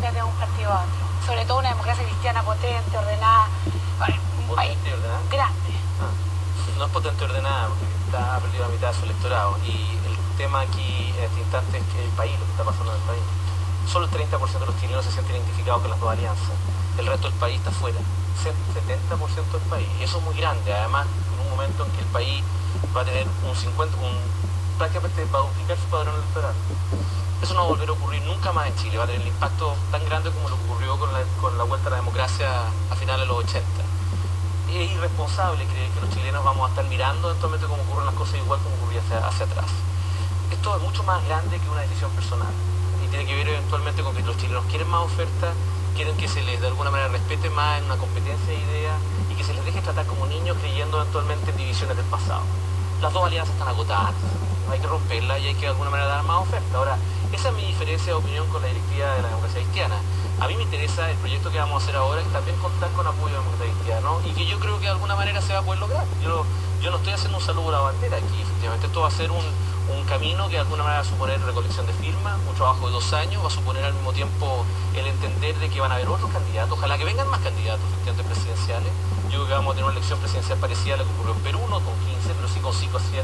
cambias de un partido a otro. Sobre todo una democracia cristiana potente, ordenada. Un país grande. No es potente ordenada porque ha perdido la mitad de su electorado. Y el tema aquí en este instante es que el país, lo que está pasando en el país. Solo el 30% de los chilenos se sienten identificados con las dos alianzas. El resto del país está fuera. 70% del país. Y eso es muy grande. Además, en un momento en que el país va a tener prácticamente va a duplicar su padrón electoral. Eso no va a volver a ocurrir nunca más en Chile. Va a tener el impacto tan grande como lo que ocurrió con la vuelta a la democracia a finales de los 80. Es irresponsable creer que los chilenos vamos a estar mirando eventualmente cómo ocurren las cosas igual como ocurría hacia atrás. Esto es mucho más grande que una decisión personal y tiene que ver eventualmente con que los chilenos quieren más oferta, quieren que se les de alguna manera respete más en una competencia de ideas y que se les deje tratar como niños creyendo eventualmente en divisiones del pasado. Las dos alianzas están agotadas, hay que romperlas y hay que de alguna manera dar más oferta. Ahora, esa es mi diferencia de opinión con la directiva de la democracia cristiana. A mí me interesa el proyecto que vamos a hacer ahora, que también contar con apoyo de la democracia cristiana, ¿no? Y que yo creo que de alguna manera se va a poder lograr. Yo no estoy haciendo un saludo a la bandera aquí, efectivamente esto va a ser un camino que de alguna manera va a suponer recolección de firmas, un trabajo de 2 años, va a suponer al mismo tiempo el entender de que van a haber otros candidatos, ojalá que vengan más candidatos efectivamente presidenciales. Yo creo que vamos a tener una elección presidencial parecida a la que ocurrió en Perú, no con 15, pero sí con 5 o 7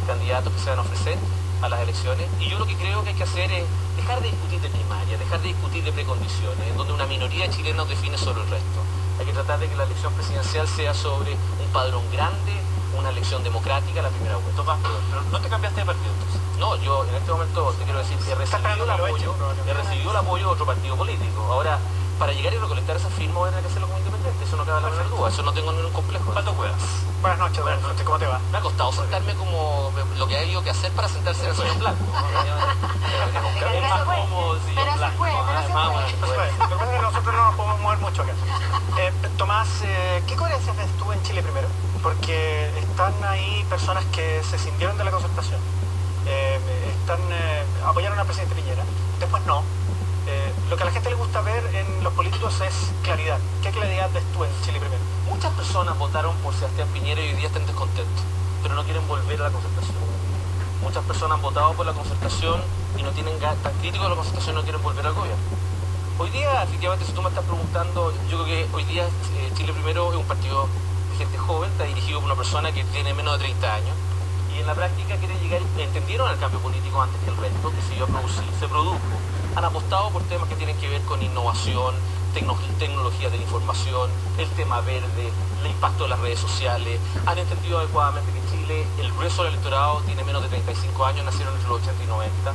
candidatos que se van a ofrecer a las elecciones. Y yo lo que creo que hay que hacer es dejar de discutir de primaria, dejar de discutir de precondiciones, en donde una minoría de chilenos define sobre el resto. Hay que tratar de que la elección presidencial sea sobre un padrón grande, una elección democrática, la primera vuelta. Tomás, pero no te cambiaste de partido entonces. No, yo en este momento te quiero decir que he recibido el apoyo de otro partido político. Ahora, para llegar y recolectar esas firmas voy a tener que hacerlo como independiente, eso no cabe la menor duda, eso no tengo ningún complejo. ¿Cuánto juegas? Buenas noches, ¿cómo te va? Me ha costado sentarme como lo que ha habido que hacer para sentarse en el sillón blanco. Es más cómodo el sillón blanco. Lo que pasa es que nosotros no nos podemos mover mucho acá. Tomás, ¿qué coherencias ves tú en Chile primero? Porque están ahí personas que se cindieron de la concertación, apoyaron al presidente Piñera, después no. Lo que a la gente le gusta ver en los políticos es claridad. ¿Qué claridad ves tú en Chile primero? Muchas personas votaron por Sebastián Piñera y hoy día están descontentos, pero no quieren volver a la concertación. Muchas personas han votado por la concertación y no tienen tan críticos de la concertación, no quieren volver al gobierno. Hoy día, efectivamente, si tú me estás preguntando, yo creo que hoy día Chile Primero es un partido de gente joven, está dirigido por una persona que tiene menos de 30 años y en la práctica quiere llegar, entendieron el cambio político antes que el resto, que se iba a producir, se produjo. Han apostado por temas que tienen que ver con innovación, tecnología de la información, el tema verde, el impacto de las redes sociales. Han entendido adecuadamente que Chile, el grueso del electorado tiene menos de 35 años, nacieron entre los 80 y 90.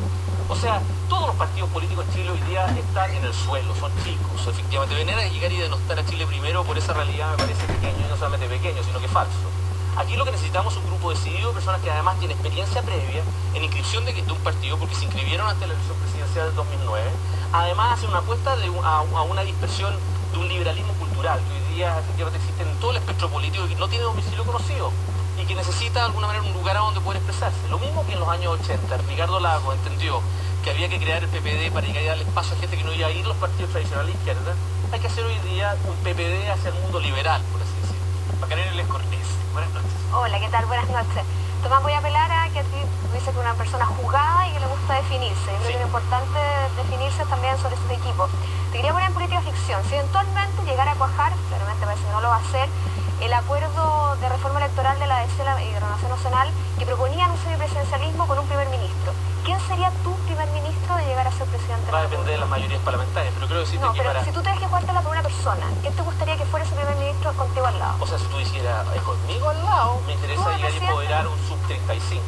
O sea, todos los partidos políticos en Chile hoy día están en el suelo, son chicos. Efectivamente, venir a llegar y denostar a Chile Primero por esa realidad me parece pequeño, y no solamente pequeño, sino que falso. Aquí lo que necesitamos es un grupo decidido de personas que además tienen experiencia previa en inscripción de un partido, porque se inscribieron ante la elección presidencial del 2009. Además hacen una apuesta a una dispersión de un liberalismo cultural que hoy día efectivamente existe en todo el espectro político y que no tiene domicilio conocido y que necesita de alguna manera un lugar a donde poder expresarse. Lo mismo que en los años 80, Ricardo Lagos entendió que había que crear el PPD para llegar y darle espacio a gente que no iba a ir los partidos tradicionales de izquierda. Hay que hacer hoy día un PPD hacia el mundo liberal, por así decirlo. Macarena Les Cortés, buenas noches. Hola, ¿qué tal? Buenas noches. Tomás, voy a apelar a que a ti dices que es una persona jugada y que le gusta definirse. Yo creo que lo importante definirse también sobre este equipo. Te quería poner en política ficción. Si eventualmente llegara a cuajar, claramente parece que no lo va a hacer, el acuerdo de reforma electoral de la ADC y de Renovación Nacional que proponían un semipresidencialismo con un primer ministro. ¿Quién sería tu primer ministro de llegar a ser presidente? Va a depender de las mayorías parlamentarias, pero creo decirte no, que pero para... si tú tienes que jugártela por una persona, ¿quién te gustaría que fuera ese primer ministro contigo al lado? O sea, si tú dijeras, conmigo al lado, me interesa llegar y empoderar un sub-35.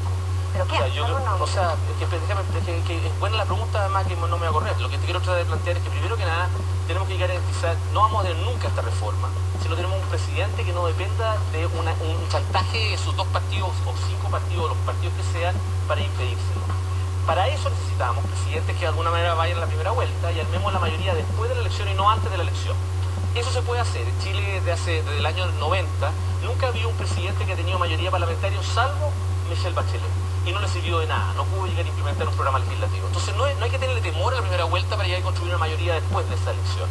¿Pero quién? O sea, que es buena la pregunta, además que no me va a correr. Lo que te quiero tratar de plantear es que primero que nada tenemos que llegar a garantizar, no vamos a tener nunca esta reforma, si no tenemos un presidente que no dependa de un chantaje de sus 2 partidos o 5 partidos, los partidos que sean, para impedírselo. Para eso necesitamos presidentes que de alguna manera vayan a la primera vuelta y armemos la mayoría después de la elección y no antes de la elección. Eso se puede hacer. En Chile desde el año 90 nunca había un presidente que ha tenido mayoría parlamentaria salvo Michelle Bachelet. Y no le sirvió de nada, no pudo llegar a implementar un programa legislativo. Entonces no hay que tenerle temor a la primera vuelta para llegar a construir una mayoría después de esa elección.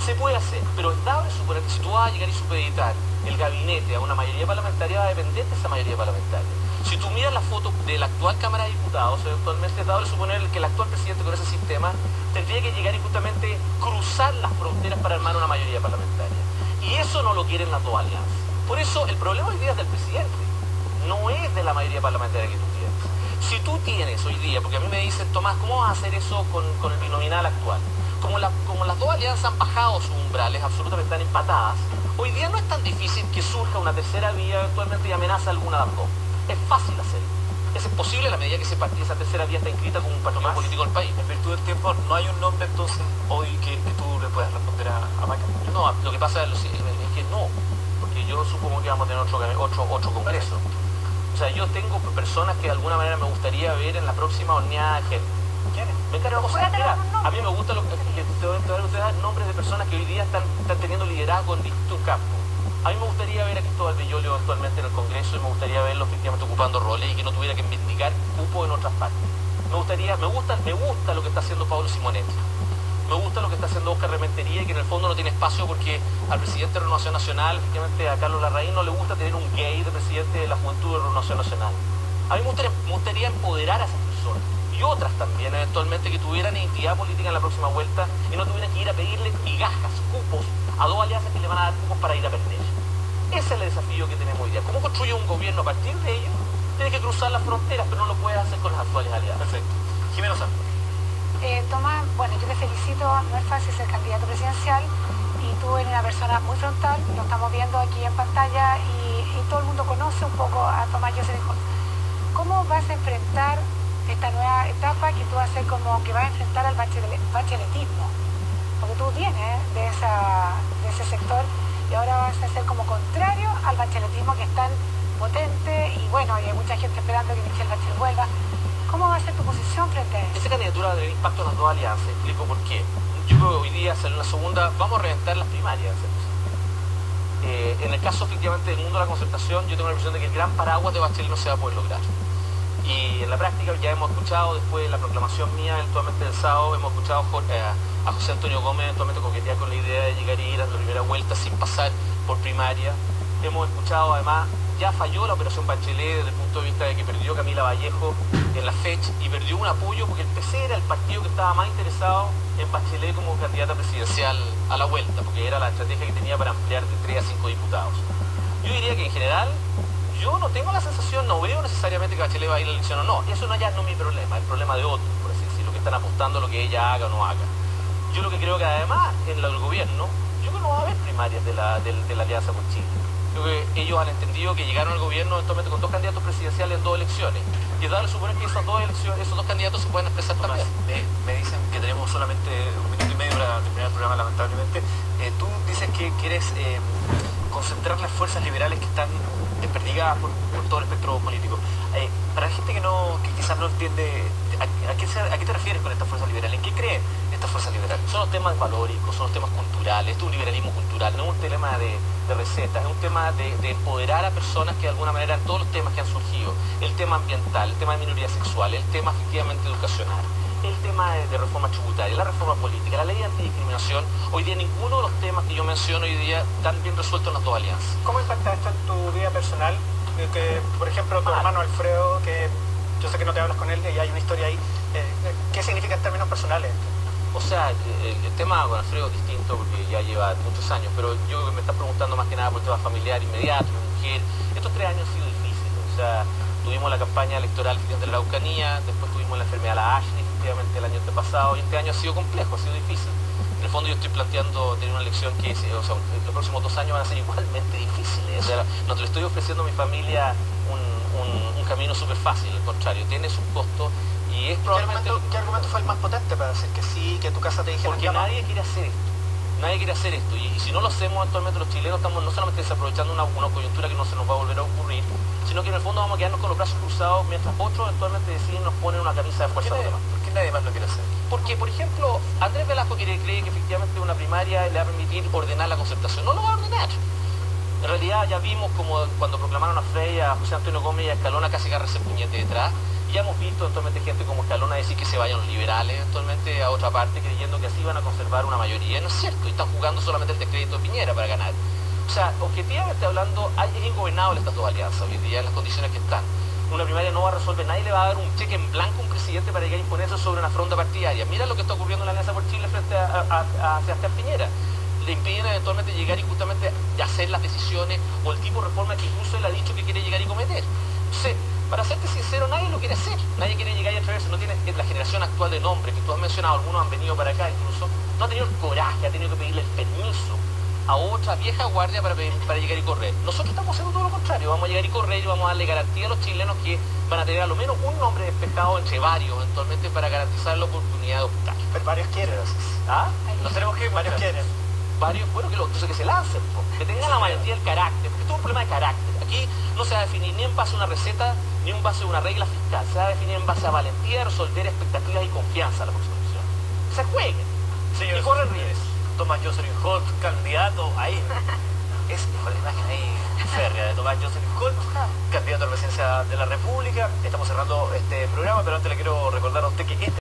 Se puede hacer, pero es dable suponer que si tú vas a llegar y supeditar el gabinete a una mayoría parlamentaria, va a depender de esa mayoría parlamentaria. Si tú miras la foto de la actual Cámara de Diputados, eventualmente es dable suponer que el actual presidente con ese sistema tendría que llegar y justamente cruzar cruzar las fronteras para armar una mayoría parlamentaria. Y eso no lo quieren las dos alianzas. Por eso el problema hoy día es del presidente, no es de la mayoría parlamentaria que tú tienes. Si tú tienes hoy día, porque a mí me dicen, Tomás, ¿cómo vas a hacer eso con el binominal actual? Como las dos alianzas han bajado sus umbrales, absolutamente están empatadas, hoy día no es tan difícil que surja una tercera vía eventualmente y amenaza alguna de las dos. Es fácil hacerlo. Eso es posible a la medida que esa tercera vía está inscrita como un partido político del país. En virtud del tiempo, ¿no hay un nombre entonces hoy que tú le puedas responder a Maca? No, lo que pasa es que no, porque yo supongo que vamos a tener otro congreso. O sea, yo tengo personas que de alguna manera me gustaría ver en la próxima horneada de gente. ¿Quiénes? A mí me gusta te voy a dar nombres de personas que hoy día están teniendo liderazgo en distintos campos. A mí me gustaría ver a Cristóbal Bellolio eventualmente en el Congreso y me gustaría verlo efectivamente ocupando roles y que no tuviera que vindicar cupo en otras partes. Me gusta lo que está haciendo Pablo Simonetti. Me gusta lo que está haciendo Oscar Rementería y que en el fondo no tiene espacio porque al presidente de Renovación Nacional, efectivamente a Carlos Larraín, no le gusta tener un gay de presidente de la Juventud de Renovación Nacional. A mí me gustaría empoderar a esas personas y otras también eventualmente que tuvieran identidad política en la próxima vuelta y no tuvieran que ir a pedirle migajas, cupos a dos alianzas que le van a dar cupos para ir a perder. Ese es el desafío que tenemos hoy día. ¿Cómo construye un gobierno a partir de ello? Tienes que cruzar las fronteras, pero no lo puedes hacer con las actuales alianzas. Perfecto. Jimena Santos. Tomás, bueno, yo te felicito, no es fácil ser candidato presidencial y tú eres una persona muy frontal, lo estamos viendo aquí en pantalla y todo el mundo conoce un poco a Tomás Joseph. ¿Cómo vas a enfrentar esta nueva etapa que tú vas a hacer como que vas a enfrentar al bacheletismo? Porque tú vienes de ese sector y ahora vas a ser como contrario al bacheletismo que es tan potente y bueno, y hay mucha gente esperando que Michelle Bachelet vuelva. ¿Cómo va a ser tu posición frente a eso? Esa candidatura va a tener impacto en las dos alianzas, explico por qué. Yo creo que hoy día, en la segunda, vamos a reventar las primarias. En el caso efectivamente del mundo de la concertación, yo tengo la impresión de que el gran paraguas de Bachelet no se va a poder lograr. Y en la práctica ya hemos escuchado, después de la proclamación mía, eventualmente del sábado, hemos escuchado a José Antonio Gómez eventualmente coquetear con la idea de llegar y ir a la primera vuelta sin pasar por primaria. Hemos escuchado además, ya falló la operación Bachelet desde el punto de vista de que perdió Camila Vallejo en la fecha y perdió un apoyo porque el PC era el partido que estaba más interesado en Bachelet como candidata presidencial a la vuelta, porque era la estrategia que tenía para ampliar de 3 a 5 diputados. Yo diría que en general, yo no tengo la sensación, no veo necesariamente que Bachelet va a ir a la elección o no. Eso ya no es mi problema, es el problema de otros, por así decirlo, que están apostando a lo que ella haga o no haga. Yo lo que creo que además en el gobierno, yo creo que no va a haber primarias de la Alianza con Chile. Creo que ellos han entendido que llegaron al gobierno eventualmente con 2 candidatos presidenciales en 2 elecciones. Y es dable suponer que esos dos candidatos se pueden expresar también. Me dicen que tenemos solamente 1 minuto y medio para terminar el programa, lamentablemente. Tú dices que quieres concentrar las fuerzas liberales que están desperdigadas por todo el espectro político. Para la gente que quizás no entiende, ¿a qué te refieres con estas fuerzas liberales? ¿En qué creen estas fuerzas liberales? Son los temas valóricos, son los temas culturales. Esto es un liberalismo cultural, no es un tema de recetas, es un tema de empoderar a personas que de alguna manera en todos los temas que han surgido, el tema ambiental, el tema de minorías sexuales, el tema efectivamente educacional, el tema de reforma tributaria, la reforma política, la ley de antidiscriminación, hoy día ninguno de los temas que yo menciono hoy día están bien resueltos en las dos alianzas. ¿Cómo impacta esto en tu vida personal? Que, por ejemplo, tu hermano Alfredo, que yo sé que no te hablas con él y hay una historia ahí, ¿qué significa en términos personales? O sea, el tema con Alfredo es distinto porque ya lleva muchos años, pero yo me estás preguntando más que nada por el tema familiar inmediato, mi mujer. Estos 3 años han sido difíciles, o sea, tuvimos la campaña electoral de la Araucanía, después tuvimos la enfermedad de la Ashley, efectivamente el año antepasado, y este año ha sido complejo, ha sido difícil. En el fondo yo estoy planteando tener una elección que, o sea, los próximos 2 años van a ser igualmente difíciles. O sea, no te lo estoy ofreciendo a mi familia un camino súper fácil, al contrario, tiene sus costos y es probablemente... ¿Qué argumento fue el más potente para decir que sí, que tu casa te dijera? Porque nadie quiere hacer esto. Nadie quiere hacer esto. Y si no lo hacemos actualmente los chilenos estamos no solamente desaprovechando una coyuntura que no se nos va a volver a ocurrir, sino que en el fondo vamos a quedarnos con los brazos cruzados mientras otros eventualmente deciden nos ponen una camisa de fuerza. ¿Por qué nadie más lo quiere hacer? Porque, por ejemplo, Andrés Velasco cree que efectivamente una primaria le va a permitir ordenar la concertación. No lo va a ordenar. En realidad ya vimos como cuando proclamaron a Frey, a José Antonio Gómez y a Escalona casi agarrarse el puñete detrás. Y ya hemos visto eventualmente gente como Escalona decir que se vayan los liberales eventualmente a otra parte creyendo que así van a conservar una mayoría. No es cierto, y están jugando solamente el descrédito de Piñera para ganar. O sea, objetivamente hablando, es ingobernable estas dos alianzas hoy día en las condiciones que están. una primaria no va a resolver, nadie le va a dar un cheque en blanco a un presidente para llegar a imponerse sobre una fronda partidaria. Mira lo que está ocurriendo en la Alianza por Chile frente a Sebastián Piñera. Le impiden eventualmente llegar y justamente hacer las decisiones o el tipo de reforma que incluso él ha dicho que quiere llegar y cometer. Entonces, para serte sincero, nadie lo quiere hacer, nadie quiere llegar y atreverse, no tiene la generación actual de nombres que tú has mencionado, algunos han venido para acá incluso, no ha tenido el coraje, ha tenido que pedirle el permiso a otra vieja guardia para llegar y correr. Nosotros estamos haciendo todo lo contrario, vamos a llegar y correr y vamos a darle garantía a los chilenos que van a tener a lo menos un nombre despejado entre varios eventualmente para garantizar la oportunidad de optar. Pero varios quieren. ¿Ah? Nos tenemos que Varios quieren. Varios, bueno, entonces que se lancen, que tengan la valentía del carácter, porque esto es un problema de carácter. Aquí no se va a definir ni en base a una receta, ni en base a una regla fiscal, se va a definir en base a valentía de resolver expectativas y confianza a la próxima elección. Se jueguen y corren riesgos. Tomás Jocelyn Holt, candidato ahí. Es la imagen ahí férrea de Tomás Jocelyn Holt, candidato a la presidencia de la República. Estamos cerrando este programa, pero antes le quiero recordar a usted que